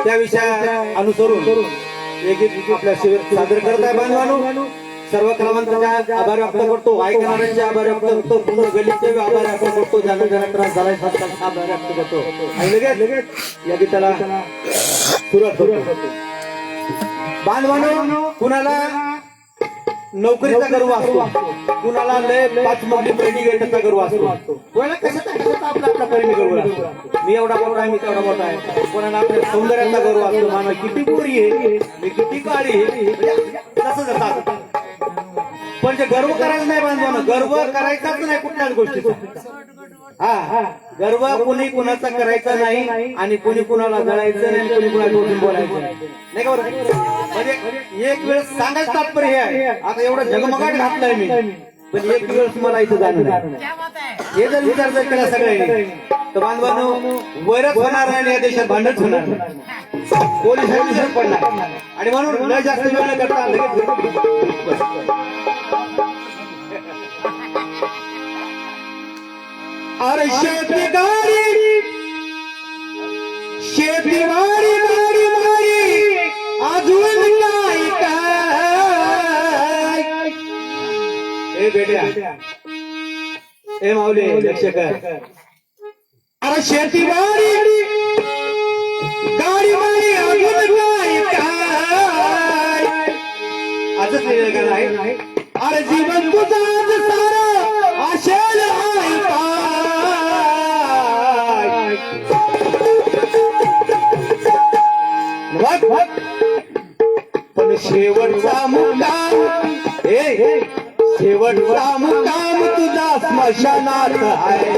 त्या विषया अनुसरून एक गीत आपल्या शिबिर सादर करत आहे बांधवांनो. सर्व कलावंतांचा आभार व्यक्त करतो, ऐकणाऱ्यांचे आभार व्यक्त करतो, पूर्ण गलीचे आभार व्यक्त करतो, ज्यांना ज्यांना त्रास झालाय त्यांचा आभार व्यक्त करतो आणि लगेच या गीताला सुरुवात करतो. बांधवांनो, कुणाला नोकरीचा गर्व असतो, कुणाला लय 5 मजली बिल्डिंग याचा गर्व असतो, कोणाला कशाचा आपला आपला परिणी गर्व असतो. मी एवढा मोठा आहे, मी तेवढा मोठा आहे. कोणाला आपल्या सौंदर्याचा गर्व असतो, मानव किती गोरी आहे, मी किती काळी आहे, तसं जातात. पण जे गर्व करायचं नाही बांधवांनो, गर्व करायचाच नाही कुठल्याच गोष्टीचा. हा गर्व कोणी कुणाचा करायचा नाही आणि कोणी कुणाला जळायचं नाही, कोणी कुणाला टोचून बोलायचं नाही का बरं. म्हणजे एक वेळ सांगायचं तात्पर्य आहे, आता एवढं जगमगाट घातलंय मी, पण एक दिवस मला इथं जाणं नाही. हे जर विचार जर केला सगळ्यांनी तर बांधवांनो वैरच होणार आणि या देशात भांडणच होणार, पोलिसांनी पडणार. आणि म्हणून लय जास्त वेळ न करता अरे शेतीवाडी शेतीवाडी मारी मारी अजून काय काय. ए बेट्या, ए माऊली लक्ष कर. अरे शेतीवाडी गाडी मारी अजून काय काय. आजच गाणं आहे. अरे जीवन तुझं आज सारं असेल आहे काय. पण शेवटचा मुक्काम, शेवटचा मुक्काम तुझा स्मशानात आहे.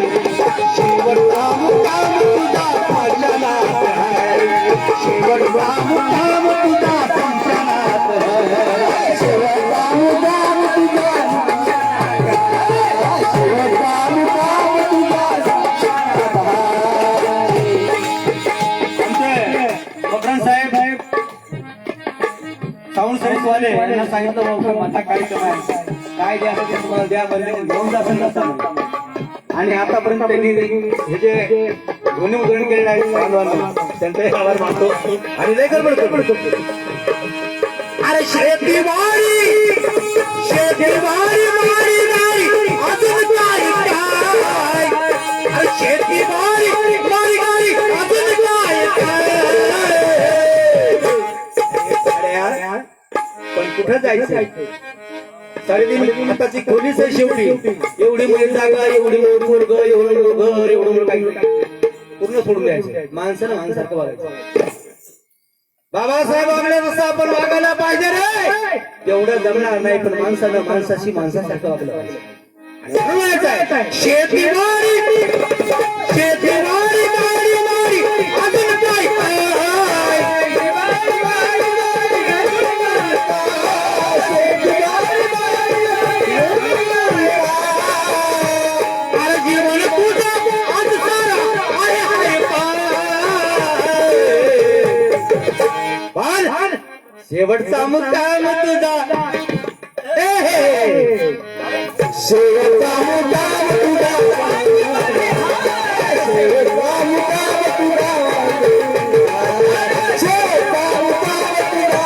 शेवटचा मुक्काम तुझा स्मशानात आहे. शेवटचा मुक्काम तुझा स्मशानात आहे. शेवटचा मुक्काम तुझा शेवटचा मुक्काम तुझा स्मशानात आहे. बकरान साहेब साऊंड सर्व्हिस वाले यांना सांगितलं माझा कार्यक्रम आहे, काय द्या ते तुम्हाला द्या, बंद घेऊन जातात. आणि आतापर्यंत त्यांनी हे जे ध्वनी मुद्रण केलेलं आहे बांधवांना त्यांचाही आभार मानतो आणि लय गडबड करतो. अरे शेतीवाडी शेतीवाडी मारी मारी अजून काय काय. अरे शेतीवाडी मारी मारी अजून काय काय. पण कुठं जायचं, 3.5 हाताची खोलीच आहे शेवटी. एवढी मोठी जागा, एवढी मोठी मुलग, एवढं मोठं घर, एवढं मोठं काही पूर्ण सोडून द्यायचं. माणसानं माणसारखं वागायचं. बाबासाहेब आपल्या जसं आपण वागायला पाहिजे रे तेवढं जमणार नाही, पण माणसानं माणसाशी माणसासारखं वागलं पाहिजे. शेतीवाडी शेतीवाडी गाडी मारी अजून काय काय. शेवटचा मुक्काम तुझा, शेवटचा मुक्काम तुझा, शेवटचा मुक्काम तुझा, शेवटचा मुक्काम तुझा.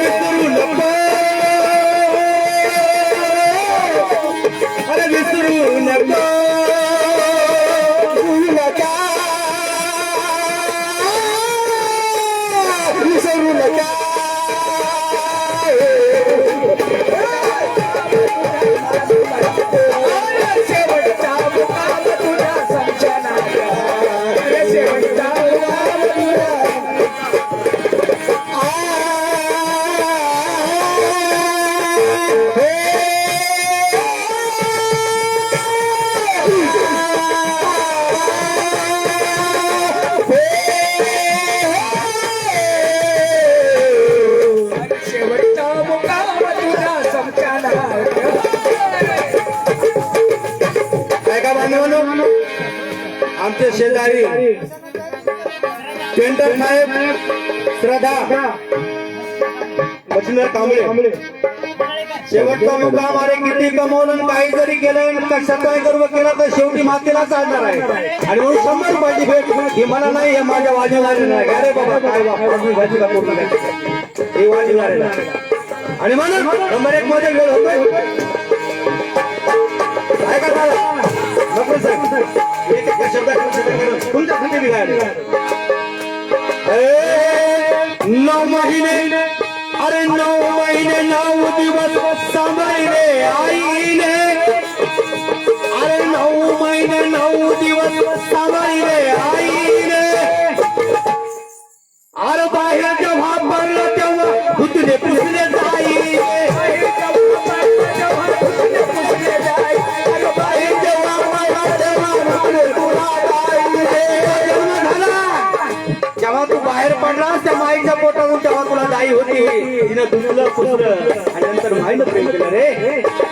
विसरू नको, अरे विसरू नको, विसरू नका. शेवटचा मुक्काम तुझा संचनात, शेवटचा मुक्काम तुझा. आमचे शेजारी टेंडर साहेब श्रद्धा मच्छिंद्र कांबळे शेवटचा मुक्काम अरे किती कमवलं आणि काही जरी केलं कशाचाही गर्व केला तर शेवटी मातेला चालणार आहे. आणि म्हणून 100 रुपयाची भेट ही मला नाही, हे माझ्या वाजीवारी नाही. अरे बाबा काय बाबा भाजी का पूर्ण हे वाजीवारी आणि म्हणून नंबर 1 मध्ये वेळ होतोय. ऐका दादा नको साहेब एक एक शब्द तुमच्यासाठी निघाले. 9 महिने अरे 9 महिने 9 दिवस सांभाळले आईने. अरे 9 महिने 9 दिवस सांभाळले आईने. अरे बाहेर जेव्हा पडलं तेव्हा धुतले पुसले जाई. जेव्हा तू बाहेर पडलास त्या माईच्या पोटातून तेव्हा तुला दाई होती. तिनं धुतलं पुसलं आणि नंतर माईनं प्रेम केलं रे.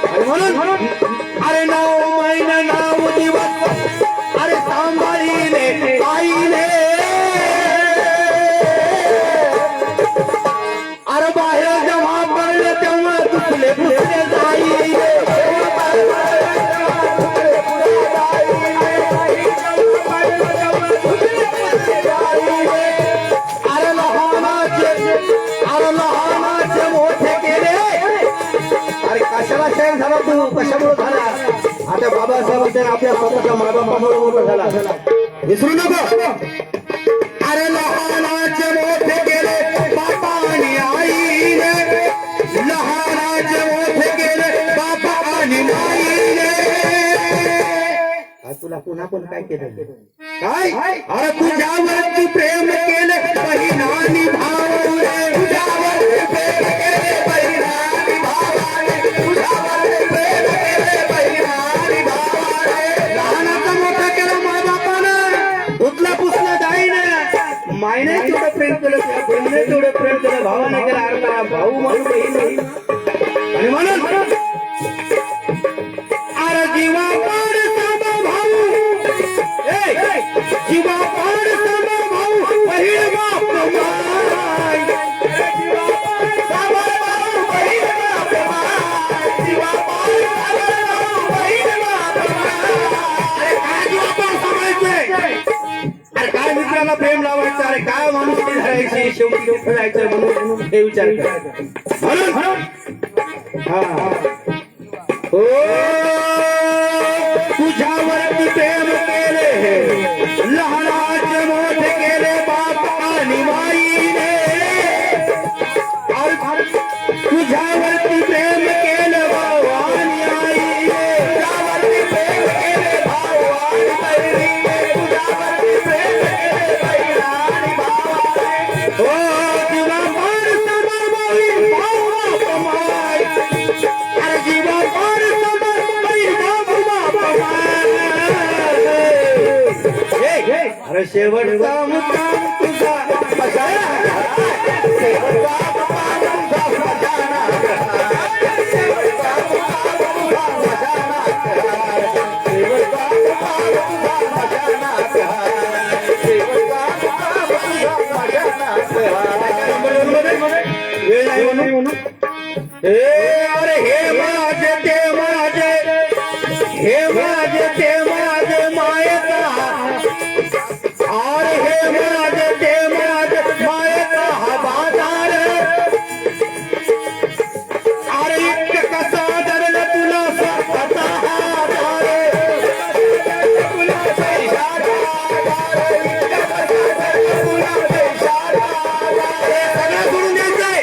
आणि म्हणून अरे 9 महिने 9 दिवस अरे सांभाळीले आईने. अरे बाहेर जेव्हा पडलं तेव्हा धुतले पुसले जाई. कशाला शेण झाला तू, कशामुळे झाला? आता बाबासाहेब आपल्या स्वतःच्या माबापामुळे मोठा झाला. विसरू नको. अरे लहानाचे मोठे केले बापा आणि आईने. लहानाचे मोठे केले बापा आणि आईने. तुला पुन्हा पण काय केलं काय? अरे तुझ्यावर तू प्रेम केले बहिणा आणि भाऊ रे. तुझ्यावर प्रेम केले बहिणा आणि भावाने. तुझ्यावर प्रेम केले बहिणा आणि भावाने. लहानाचा मोठा केला मायबापानं, धुतला पुसला जाईने. मायने तेवढं प्रेम केलं, बहिणीने तेवढं प्रेम केलं, भावाने केलं. अर्धा भाऊ म्हणून बहीण. आणि म्हणून अरे जीवा पाड सामा भाऊ, जीवा पाड सामा भाऊ बहीण बाप माय. जीवा पाड सामा भाऊ बहीण बाप माय. जीवा पाड सामा भाऊ बहीण बाप माय. अरे काय जीवा पाड सांगायचंय? अरे काय मित्राला प्रेम लावायचं? अरे काय माणूस धरायची शेवटी खेळायचं म्हणून हे विचार कर. म्हणून हा हो तुझ्यावरती प्रेम केले लहानाचे मोठे केले बाप आणि माईने. तुझ्यावरती प्रेम केलं भाऊ आणि आईने. तुझ्यावरती प्रेम केले भाऊ आणि बहिणीने. तुझ्यावरती प्रेम केले बहीण आणि भावाने. हो जीवा पाड सामा बहीण भाऊ बाप माय. अरे जीवा पाड सामा बहीण भाऊ बाप माय. अरे शेवटचा मुक्काम तुझा बजाना. शेवटचा मुक्काम तुझा बजाना. शेवटचा मुक्काम तुझा बजाना. शेवटचा मुक्काम तुझा बजाना. शेवटचा मुक्काम तुझा बजाना. वेळ नाही म्हणून अरे हे माझे ते माझे, हे माझे ते माझे मायेचा. अरे हे माझे ते माझे मायेचा हा बाजार. अरे इतकं कसा धरलं तुला स्वतःचा हात. तुला पैशाचा तुला पैशाचा सगळं सोडून द्यायचंय.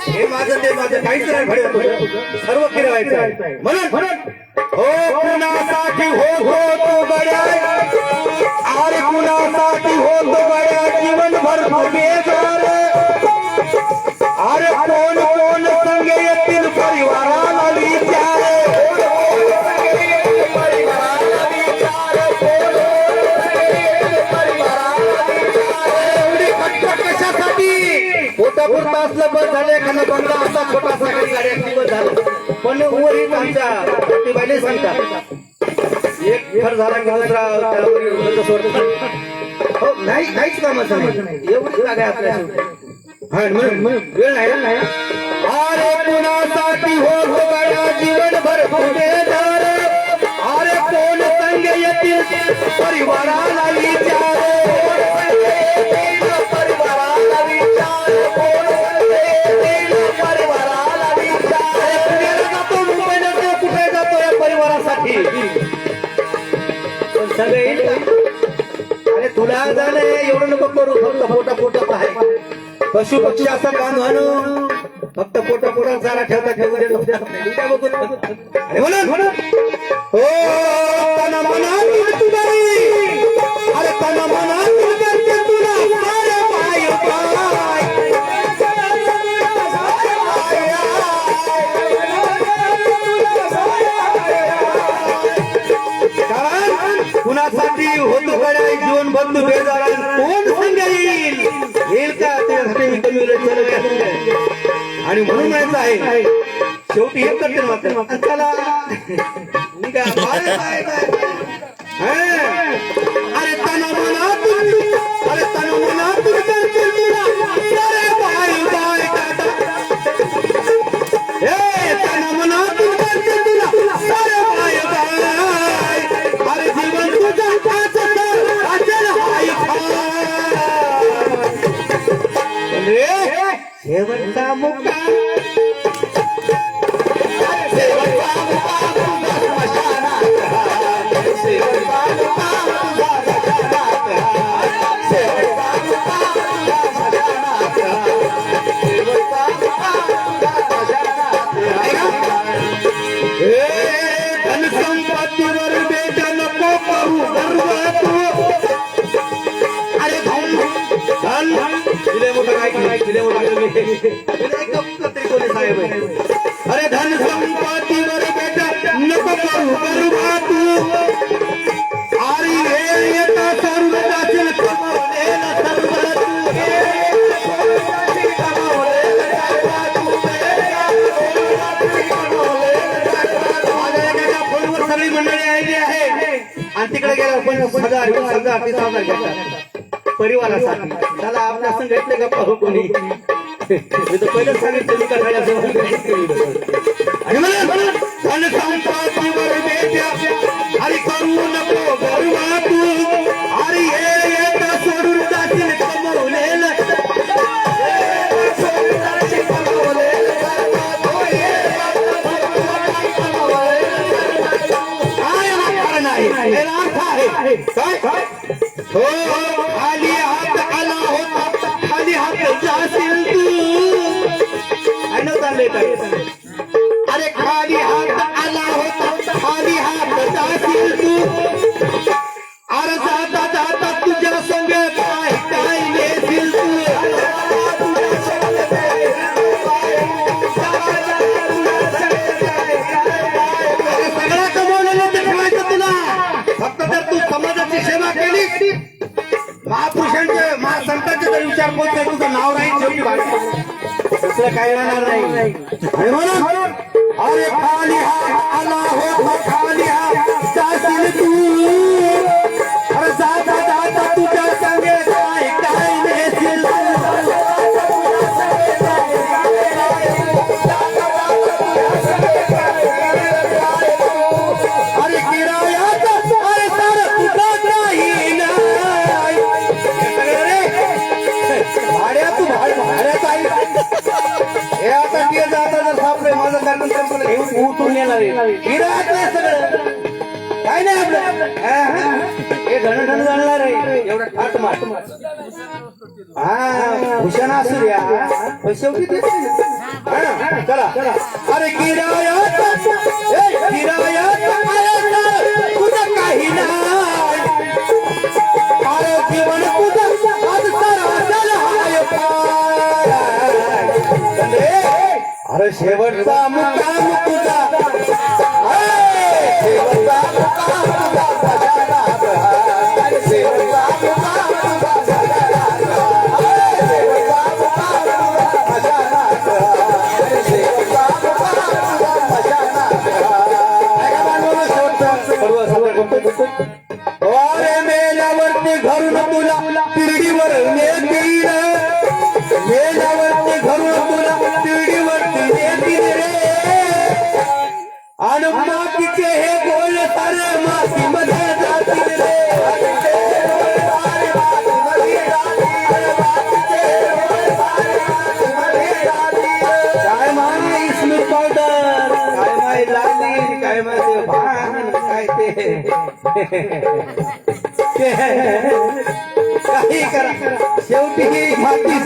हे माझं ते माझं काहीच नाही घडत, सर्व फिरवायचं. म्हणून हो कुणासाठी होतो तो गड्या. अरे कुणासाठी होतो गड्या जीवनभर बेजार. अरे कोण कोण संग येतील परिवाराला विचार. एवढी खटपट कशासाठी? पोटापुरता असलं बस झालं. एखादा बंगला असा छोटासा काही गाडी बस झालं. पण वरील आमच्या प्रतिभाने सांगतात एक घर झाला की दुसरा हो नाही काहीच कामाचं नाही. एवढी जागा आहे आपल्या वेळ नाही. अरे कुणासाठी होतो गड्या जीवनभर गुन्हेगार अरे कोण संग येतील परिवाराला विचार परिवाराला विचार कोण संग येतील परिवाराला विचार पुण्याला जातो मुंबईला जातो कुठे जातो या परिवारासाठी पण सगळे येईल का? अरे तुला झालं एवढं नको करू फक्त पोटा आहे पशु पक्षी असं बांधवानो फक्त पोटा चारा ठेवता अरे म्हणून हो तन मनात तुझी अरे तन मनात तुला सारे पाय कारण कुणासाठी होतो गड्या जीवन बंधू बेजारा कोण संग येईल का त्यासाठी मी कमी आणि म्हणून म्हणायचं आहे शेवटी हे करते मात्र चला अरे तन मनात अरे तन मनात तन मनात अरे जीवन तुझं शेवटचा मुक्का धनसंपत्तीवर बेटा नको करू अरे धन दिले मोठं काय दिले मोठं साहेब अरे धन संपत्तीवर बेटा नको करू तू अरे हे येता सर्व जातील कमावलेला सर्व सगळी मंडळी आलेली आहे आणि तिकडे गेला 50,000 20,000 30,000 घेतात परिवारासाठी त्याला आपल्या संघटने गप्पा हो कोणी मी तर पहिलेच सांगितलं का आणि अरे करू नको गरुवा तू अरे हे येता सोडून जातील कमवलेलं काय हो खाली हात आला होता खाली हात जाशील तू चालले काय अरे खाली हात आला होता खाली हात जाशील तू अरे जाता जाता तुझ्या संग काय काय नेशील तू सगळं कमवलेलं ते ठेवायचं तुला फक्त जर तू समाजाची सेवा केली महापुरुषांचे महासंतांचे जर विचार पोच नाही तुझं नाव राहील शेवटी दुसरं काही राहणार नाही म्हणून अरे खाली हात आला हो खाली हात जाशील तू अरे जाता जाता तुझ्या संगे काय काय नेशील अरे किरायात अरे सर तुझा काही नाही भाड्या तू भाड्यात आहे हे आता ते जाता जर सापडे माझं कारण संपलं घेऊन उठून येणार किरायात नाही सगळं काय नाही आपलं हे घन जाणार आहे एवढा ठाट माट हा भूषण असू द्या पण शेवटी तेच चला अरे किरायात तुझं काही नाही अरे जीवन तुझं आज अरे शेवटचा मुक्काम तुझा शेवटचा मुक्काम अरे मेल्यावरती घरून तुला पिढीवर नेतील मेल्यावरती घरून तुला पिढीवरती मातीचे हे गोल सारे मातीमध्ये जातील रे काय माय स्मिथ पावडर काय माय लाली काय माय ते भान काय ते काही करा शेवटी ही माती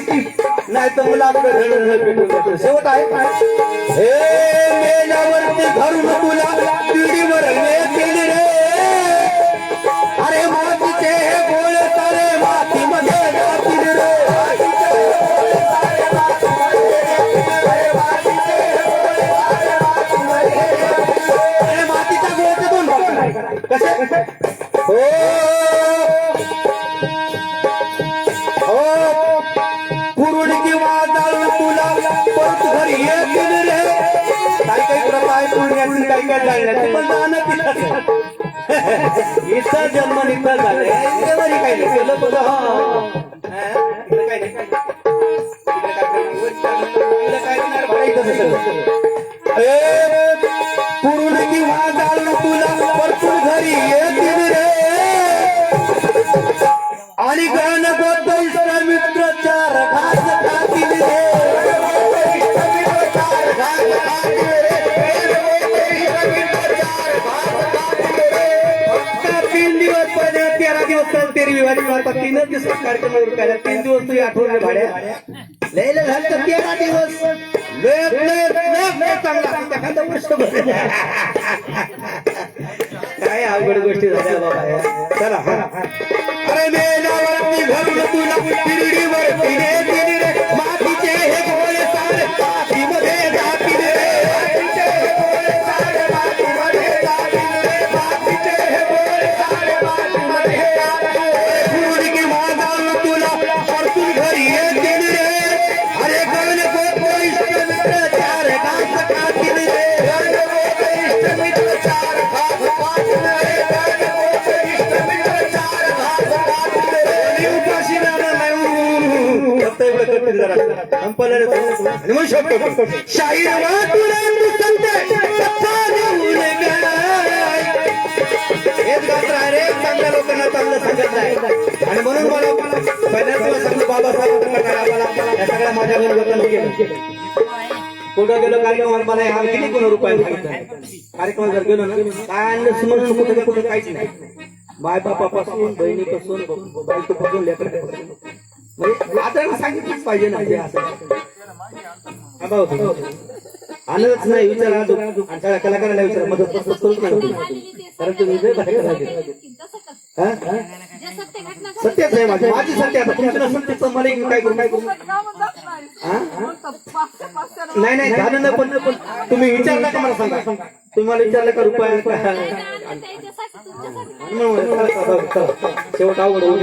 नाही तर मुला आपलं शेवट आहे हे मेल्यावरती घरून तुला पिढीवर येतील रे अरे मातीचे हे गोळ सारे मातीमध्ये जातील रे अरे मातीचा गोळ दोन कसे हो पुरुण किंवा जाळून तुला परत घरी येतील रे काही काही प्रथा आहे पुण्याची काही काय जाळण्याची पण जाणं तिथं इथं जन्म निघत झाले वरी काही नाही केलं बघा पुरुण किंवा जाळून तुला परतून घरी येतील रे आणि गण गोष्ट मित्र चार घास खातील रे 13 दिवस तेरी विवाही आता 3 दिवस कार्यक्रम उरकायला 3 दिवस तुझी आठवण भाड्या लय झालं तर 13 दिवस लय चांगला एखादा वर्ष काय अवघड गोष्टी झाल्या बाबा चला अरे मेल्यावरती घरून तुला पिरडीवर फिरे दिली रे मातीचे हे गोळे सारे मातीमध्ये जातील रे मातीचे हे गोळे सारे मातीमध्ये जातील रे मातीचे हे गोळे सारे मातीमध्ये जातील रे पुरुण किंवा जाऊन तुला परतून घरी येतील रे अरे गण गोत्र इष्ट मित्र चार घास खातील रे गण गोत्र इष्ट मित्र चार घास खातील रे गण गोत्र इष्ट मित्र चार घास खातील रे उपाशी राहणार नाही फक्त एवढं करतील जरा संपलं आणि मग शब्द शाहीर तुला तू संत सत्ता देऊन गाय हेच गात राह रे चांगल्या लोकांना चांगलं सांगत आहे आणि म्हणून मला पहिल्याच तुला सांगतो बाबासाहेब मला या सगळ्या माझ्या घरी वतन केलं कुठं गेलो कार्यक्रमात मला हा किती कोण रुपये कार्यक्रमात जर गेलो ना काय आणलं समजून कुठे कुठे काहीच नाही माय बापापासून बहिणीपासून बायकोपासून लेकरापासून म्हणजे आता सांगितलंच पाहिजे ना ते असं आणच नाही विचार आणि सगळ्या कलाकारांना विचार मदत करूच नाही कारण तुम्ही सत्यच आहे माझी सत्य आता तुमचं सत्यच मला काय करू नाही नाही झालं नाही पण तुम्ही विचारला का मला सांगा तुम्हाला विचारलं का रुपये शेवट आवड हो